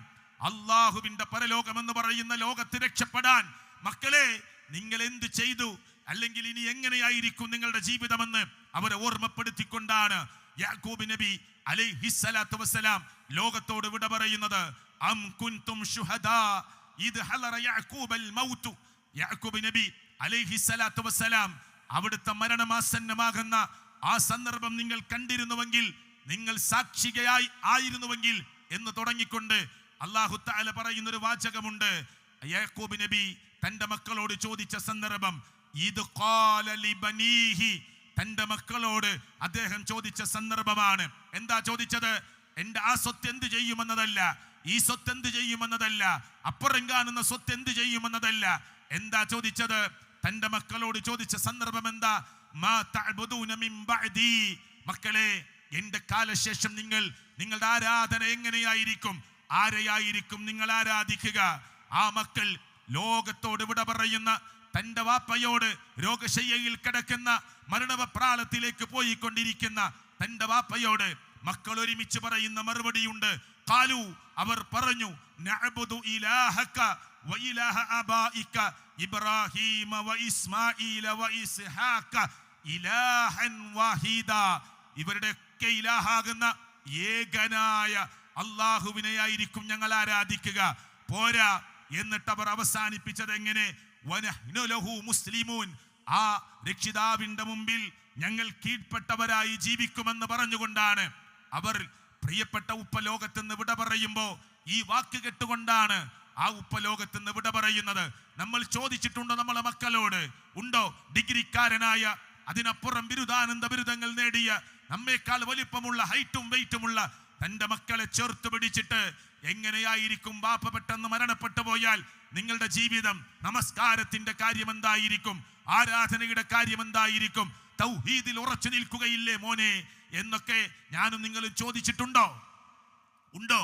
അള്ളാഹുവിന്റെ പരലോകം എന്ന് പറയുന്ന ലോകത്ത് രക്ഷപ്പെടാൻ മക്കളെ നിങ്ങൾ എന്ത് ചെയ്തു, അല്ലെങ്കിൽ ഇനി എങ്ങനെയായിരിക്കും നിങ്ങളുടെ ജീവിതമെന്ന് അവരെ ഓർമ്മപ്പെടുത്തിക്കൊണ്ടാണ് യാക്കൂബ് നബി അലൈഹിസ്സലാത്തു വസ്സലാം ലോകത്തോട് വിട പറയുന്നത്. അം കുൻതും ശുഹദാ ഇദ് ഹലറ യാക്കൂബൽ മൗതു. യാക്കൂബ് നബി അലൈഹിസ്സലാത്തു വസ്സലാം അവിടുത്തെ മരണമാസന്നമാകുന്ന ആ സന്ദർഭം നിങ്ങൾ കണ്ടിരുന്നുവെങ്കിൽ, നിങ്ങൾ സാക്ഷികയായി ആയിരുന്നുവെങ്കിൽ എന്ന് തുടങ്ങിക്കൊണ്ട് അല്ലാഹു തആല പറയുന്നൊരു വാചകമുണ്ട്. യാക്കൂബ് നബി തന്റെ മക്കളോട് ചോദിച്ച സന്ദർഭം, ഇത് ഖാല ലിബനീഹി, തന്റെ മക്കളോട് അദ്ദേഹം ചോദിച്ച സന്ദർഭമാണ്. എന്താ ചോദിച്ചത്? എന്റെ ആ സ്വത്ത് എന്ത് ചെയ്യുമെന്നതല്ല, ഈ സ്വത്ത് എന്ത് ചെയ്യുമെന്നതല്ല, അപ്പുറം കാണുന്ന സ്വത്ത് എന്ത് ചെയ്യുമെന്നതല്ല. എന്താ ചോദിച്ചത്? തന്റെ മക്കളോട് ചോദിച്ച സന്ദർഭം എന്താ? മാ തഅബുദൂന മിൻ ബഅദി, മക്കളെ എന്റെ കാലശേഷം നിങ്ങളുടെ ആരാധന എങ്ങനെയായിരിക്കും, ആരെയായിരിക്കും നിങ്ങൾ ആരാധിക്കുക? ആ മക്കൾ ലോകത്തോട് വിട പറയുന്ന തന്റെ വാപ്പയോട്, രോഗശയ്യയിൽ കിടക്കുന്ന മരണപ്രാളത്തിലേക്ക് പോയിക്കൊണ്ടിരിക്കുന്ന തന്റെ വാപ്പയോട് മക്കൾ ഒരുമിച്ച് പറയുന്ന മറുപടിയുണ്ട്. ഖാലു, അവർ പറഞ്ഞു, നഅബുദു ഇലാഹക വ ഇലാഹ ആബായിക ഇബ്രാഹീമ വ ഇസ്മാഈല വ ഇസ്ഹാഖ ഇലാഹൻ വാഹിദ. ഇവരുടെയൊക്കെ ഇലാഹാകുന്ന ഏകനായ അല്ലാഹുവിനെയായിരിക്കും ഞങ്ങൾ ആരാധിക്കുക. പോരാ, എന്നിട്ട് അവർ അവസാനിപ്പിച്ചത് എങ്ങനെ? വനഹ്നു ലഹു മുസ്ലിമൂൻ, ആ രക്ഷിതാവിന്റെ മുമ്പിൽ ഞങ്ങൾ കീഴ്പ്പെട്ടവരായി ജീവിക്കുമെന്ന് പറഞ്ഞുകൊണ്ടാണ് അവർ പ്രിയപ്പെട്ട ഉപ്പ ലോകത്തുനിന്ന് വിട പറയുമ്പോ ഈ വാക്ക് കേട്ടുകൊണ്ടാണ് ആ ഉപ്പ ലോകത്തുനിന്ന് വിട പറയുന്നത്. നമ്മൾ ചോദിച്ചിട്ടുണ്ടോ നമ്മളെ മക്കളോട്? ഉണ്ടോ? ഡിഗ്രിക്കാരനായ, അതിനപ്പുറം ബിരുദാനന്ദ ബിരുദങ്ങൾ നേടിയ, നമ്മേക്കാൾ വലിപ്പമുള്ള ഹൈറ്റും വെയിറ്റുമുള്ള തന്റെ മക്കളെ ചേർത്ത് പിടിച്ചിട്ട് എങ്ങനെയായിരിക്കും ബാപ്പ പെട്ടെന്ന് മരണപ്പെട്ടു പോയാൽ നിങ്ങളുടെ ജീവിതം? നമസ്കാരത്തിന്റെ കാര്യം എന്തായിരിക്കും? ആരാധനയുടെ കാര്യം എന്തായിരിക്കും? തൗഹീദിൽ ഉറച്ചു നിൽക്കുകയില്ലേ മോനെ എന്നൊക്കെ ഞാനും നിങ്ങളും ചോദിച്ചിട്ടുണ്ടോ? ഉണ്ടോ?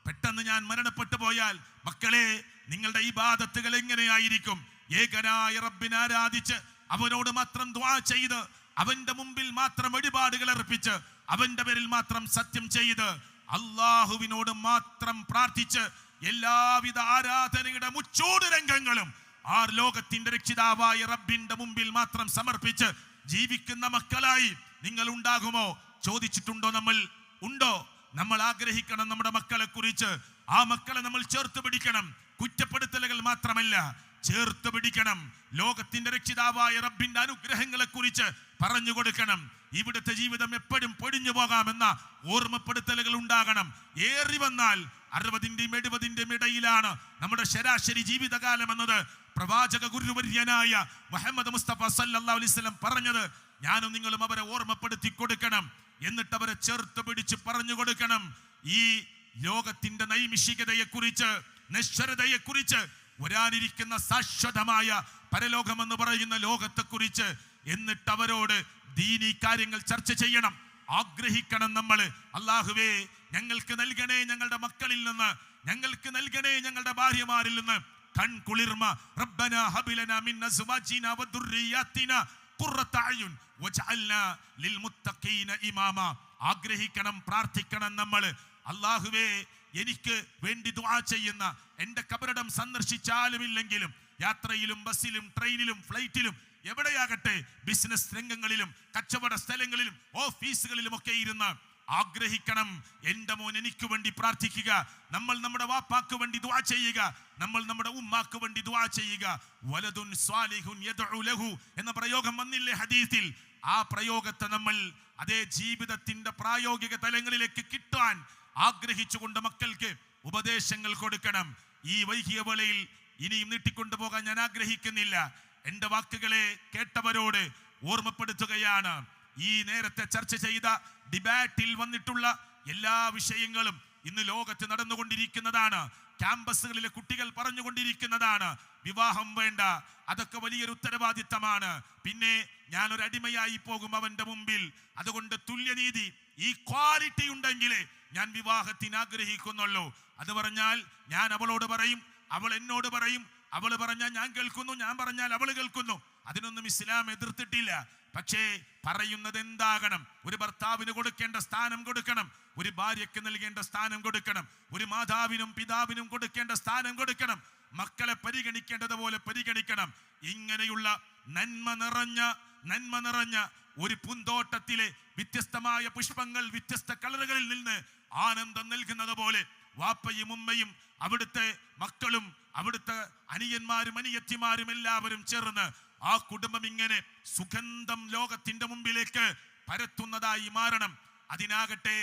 പെട്ടെന്ന് ഞാൻ മരണപ്പെട്ടു പോയാൽ മക്കളെ നിങ്ങളുടെ ഇബാദത്തുകൾ എങ്ങനെയായിരിക്കും? ഏകനായ റബ്ബിനെ ആരാധിച്ച് അവനോട് മാത്രം ദുആ ചെയ്ത് അവന്റെ മുമ്പിൽ മാത്രം വഴിപാടുകൾ അർപ്പിച്ച് അവന്റെ പേരിൽ മാത്രം സത്യം ചെയ്ത് അള്ളാഹുവിനോട് മാത്രം പ്രാർത്ഥിച്ച് എല്ലാവിധ ആരാധനയുടെ മുച്ചൂട് രംഗങ്ങളും ആ ലോകത്തിന്റെ രക്ഷിതാവായ റബ്ബിന്റെ മുമ്പിൽ മാത്രം സമർപ്പിച്ച് ജീവിക്കുന്ന മക്കളായി നിങ്ങൾ ഉണ്ടാകുമോ? ചോദിച്ചിട്ടുണ്ടോ നമ്മൾ? ഉണ്ടോ? നമ്മൾ ആഗ്രഹിക്കണം നമ്മുടെ മക്കളെ കുറിച്ച്. ആ മക്കളെ നമ്മൾ ചേർത്ത് പിടിക്കണം. കുറ്റപ്പെടുത്തലുകൾ മാത്രമല്ല, ചേർത്ത് പിടിക്കണം. ലോകത്തിന്റെ രക്ഷിതാവായ റബ്ബിന്റെ അനുഗ്രഹങ്ങളെ കുറിച്ച് പറഞ്ഞു കൊടുക്കണം. ഇവിടുത്തെ ജീവിതം എപ്പോഴും പൊടിഞ്ഞു പോകാമെന്ന ഓർമ്മപ്പെടുത്തലുകൾ ഉണ്ടാകണം. ഏറി വന്നാൽ 60-ന്റെയും 70-ന്റെയും ഇടയിലാണ് നമ്മുടെ ശരാശരി ജീവിതകാലം എന്നത് പ്രവാചക ഗുരുവര്യനായ മുഹമ്മദ് മുസ്തഫ സല്ലല്ലാഹു അലൈഹി വസല്ലം പറഞ്ഞത് ഞാനും നിങ്ങളും അവരെ ഓർമ്മപ്പെടുത്തി കൊടുക്കണം. എന്നിട്ട് അവരെ ചേർത്ത് പിടിച്ച് പറഞ്ഞു കൊടുക്കണം ഈ ലോകത്തിന്റെ നൈമിഷികതയെക്കുറിച്ച്, നശ്വരതയെക്കുറിച്ച്, വരാനിരിക്കുന്ന ശാശ്വതമായ പരലോകമെന്ന് പറയുന്ന ലോകത്തെക്കുറിച്ച്. എന്നിട്ട് അവരോട് ദീനീ കാര്യങ്ങൾ ചർച്ച ചെയ്യണം, ആഗ്രഹിക്കണം നമ്മൾ. അല്ലാഹുവേ, ഞങ്ങൾക്ക് നൽകണേ ഞങ്ങളുടെ മക്കളിൽ നിന്ന്, ഞങ്ങൾക്ക് നൽകണേ ഞങ്ങളുടെ ഭാര്യമാരിൽ നിന്ന് കൺകുളിർമ. റബ്ബനാ ഹബ് ലനാ മിൻ അസ്വാജിനാ വദുർരിയാത്തിനാ ഖുർറത അയുൻ വജഅൽനാ ലിൽമുത്തഖീന ഇമാമ. ആഗ്രഹിക്കണം, പ്രാർത്ഥിക്കണം നമ്മൾ. അല്ലാഹുവേ, എനിക്ക് വേണ്ടി ദുആ ചെയ്യുന്ന, എൻ്റെ കബറിടം സന്ദർശിച്ചാലും ഇല്ലെങ്കിലും യാത്രയിലും ബസ്സിലും ട്രെയിനിലും ഫ്ലൈറ്റിലും എവിടെയാകട്ടെ, ബിസിനസ് രംഗങ്ങളിലും കച്ചവട സ്ഥലങ്ങളിലും ഓഫീസുകളിലും ഒക്കെ ഇരുന്ന് ആഗ്രഹിക്കണം. എൻ്റെ മോൻ എനിക്ക് വേണ്ടി പ്രാർത്ഥിക്കുക, നമ്മൾ നമ്മുടെ വാപ്പാക്ക് വേണ്ടി ദുആ ചെയ്യുക, നമ്മൾ നമ്മുടെ ഉമ്മാക്ക് വേണ്ടി ദുആ ചെയ്യുക. വലദുൻ സ്വാലിഹുൻ യദ്ഉ ലഹു എന്ന പ്രയോഗം വന്നില്ലേ ഹദീസിൽ? ആ പ്രയോഗത്തെ നമ്മൾ അതേ ജീവിതത്തിന്റെ പ്രായോഗിക തലങ്ങളിലേക്ക് കിട്ടാൻ ആഗ്രഹിച്ചുകൊണ്ട് മക്കൾക്ക് ഉപദേശങ്ങൾ കൊടുക്കണം. ഈ വൈകിയ വേളയിൽ ഇനിയും നീട്ടിക്കൊണ്ടുപോകാൻ ഞാൻ ആഗ്രഹിക്കുന്നില്ല. എൻ്റെ വാക്കുകളെ കേട്ടവരോട് ഓർമ്മപ്പെടുത്തുകയാണ്, ഈ നേരത്തെ ചർച്ച ചെയ്ത ഡിബേറ്റിൽ വന്നിട്ടുള്ള എല്ലാ വിഷയങ്ങളും ഇന്ന് ലോകത്ത് നടന്നുകൊണ്ടിരിക്കുന്നതാണ്. ക്യാമ്പസുകളിലെ കുട്ടികൾ പറഞ്ഞുകൊണ്ടിരിക്കുന്നതാണ്, വിവാഹം വേണ്ട, അതൊക്കെ വലിയൊരു ഉത്തരവാദിത്തമാണ്, പിന്നെ ഞാനൊരു അടിമയായി പോകും അവന്റെ മുമ്പിൽ, അതുകൊണ്ട് തുല്യനീതി ഈക്വാലിറ്റി ഉണ്ടെങ്കിലേ ഞാൻ വിവാഹത്തിന് ആഗ്രഹിക്കുന്നുള്ളൂ. അത് പറഞ്ഞാൽ ഞാൻ അവളോട് പറയും, അവൾ എന്നോട് പറയും, അവൾ പറഞ്ഞാൽ ഞാൻ കേൾക്കുന്നു, ഞാൻ പറഞ്ഞാൽ അവൾ കേൾക്കുന്നു. അതിനൊന്നും ഇസ്ലാം എതിർത്തിട്ടില്ല. പക്ഷേ പറയുന്നത് എന്താകണം? ഒരു ഭർത്താവിന് കൊടുക്കേണ്ട സ്ഥാനം കൊടുക്കണം, ഒരു ഭാര്യയ്ക്ക് നൽകേണ്ട സ്ഥാനം കൊടുക്കണം, ഒരു മാതാവിനും പിതാവിനും കൊടുക്കേണ്ട സ്ഥാനം കൊടുക്കണം, മക്കളെ പരിഗണിക്കേണ്ടതുപോലെ പരിഗണിക്കണം. ഇങ്ങനെയുള്ള നന്മ നിറഞ്ഞ ഒരു പൂന്തോട്ടത്തിലെ വ്യത്യസ്തമായ പുഷ്പങ്ങൾ വ്യത്യസ്ത കളറുകളിൽ നിന്ന് ആനന്ദം നൽകുന്നത് പോലെ വാപ്പയും ഉമ്മയും അവിടുത്തെ മക്കളും അവിടുത്തെ അനിയന്മാരും അനിയത്തിമാരും എല്ലാവരും ചേർന്ന് ആ കുടുംബം ഇങ്ങനെ സുഗന്ധം ലോകത്തിന്റെ മുമ്പിലേക്ക് പരത്തുന്നതായി മാറണം. അതിനാകട്ടെ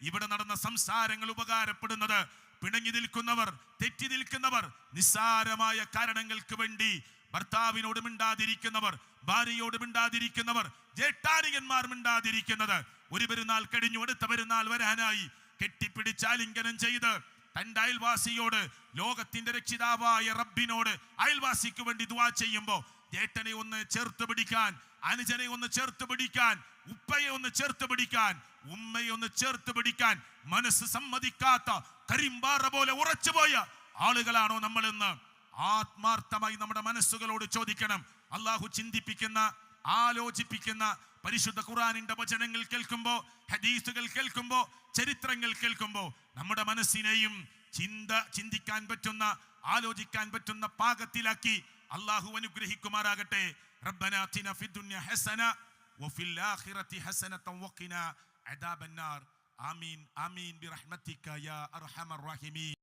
ഇവിടെ നടന്ന സംസാരങ്ങൾ ഉപകാരപ്പെടുന്നത് പിണങ്ങി നിൽക്കുന്നവർ, തെറ്റി നിൽക്കുന്നവർ, നിസ്സാരമായ കാരണങ്ങൾക്ക് വേണ്ടി ഭർത്താവിനോട് മിണ്ടാതിരിക്കുന്നവർ, ഭാര്യയോട് മിണ്ടാതിരിക്കുന്നവർ, ജേഷ്ഠാനികന്മാർ മിണ്ടാതിരിക്കുന്നത്, ഒരു പെരുന്നാൾ കഴിഞ്ഞു അടുത്ത പെരുന്നാൾ വരാനായി കെട്ടിപ്പിടിച്ചാലിംഗനം ചെയ്ത് തന്റെ അയൽവാസിയോട്, ലോകത്തിന്റെ രക്ഷിതാവായ റബ്ബിനോട് അയൽവാസിക്ക് വേണ്ടി ദുആ ചെയ്യുമ്പോൾ ജേട്ടനെ ഒന്ന് ചേർത്ത് പിടിക്കാൻ, അനുജനെ ഒന്ന് ചേർത്ത് പിടിക്കാൻ, ഉപ്പയെ ഒന്ന് ചേർത്ത് പിടിക്കാൻ, ഉമ്മയെ ഒന്ന് ചേർത്ത് പിടിക്കാൻ മനസ്സ് സമ്മതിക്കാത്ത കരിമ്പാറ പോലെ ഉറച്ചുപോയ ആളുകളാണോ നമ്മളെന്ന് ആത്മാർത്ഥമായി നമ്മുടെ മനസ്സുകളോട് ചോദിക്കണം. അള്ളാഹു ചിന്തിപ്പിക്കുന്ന, ആലോചിപ്പിക്കുന്ന പരിശുദ്ധ ഖുർആനിന്റെ വചനങ്ങൾ കേൾക്കുമ്പോൾ, ഹദീസുകൾ കേൾക്കുമ്പോൾ, ചരിത്രങ്ങൾ കേൾക്കുമ്പോൾ നമ്മുടെ മനസ്സിനെയും ചിന്തിക്കാൻ പറ്റുന്ന, ആലോചിക്കാൻ പറ്റുന്ന പാകത്തിലാക്കി അള്ളാഹു അനുഗ്രഹിക്കുമാറാകട്ടെ. റബ്ബനാ ആതിനാ ഫിദ്ദുനിയ ഹസന വഫിൽ ആഖിറതി ഹസനതൻ വഖിനാ അദാബന്നാർ. ആമീൻ ആമീൻ ബിറഹ്മതിക യാ അർഹമർ റഹീമീൻ.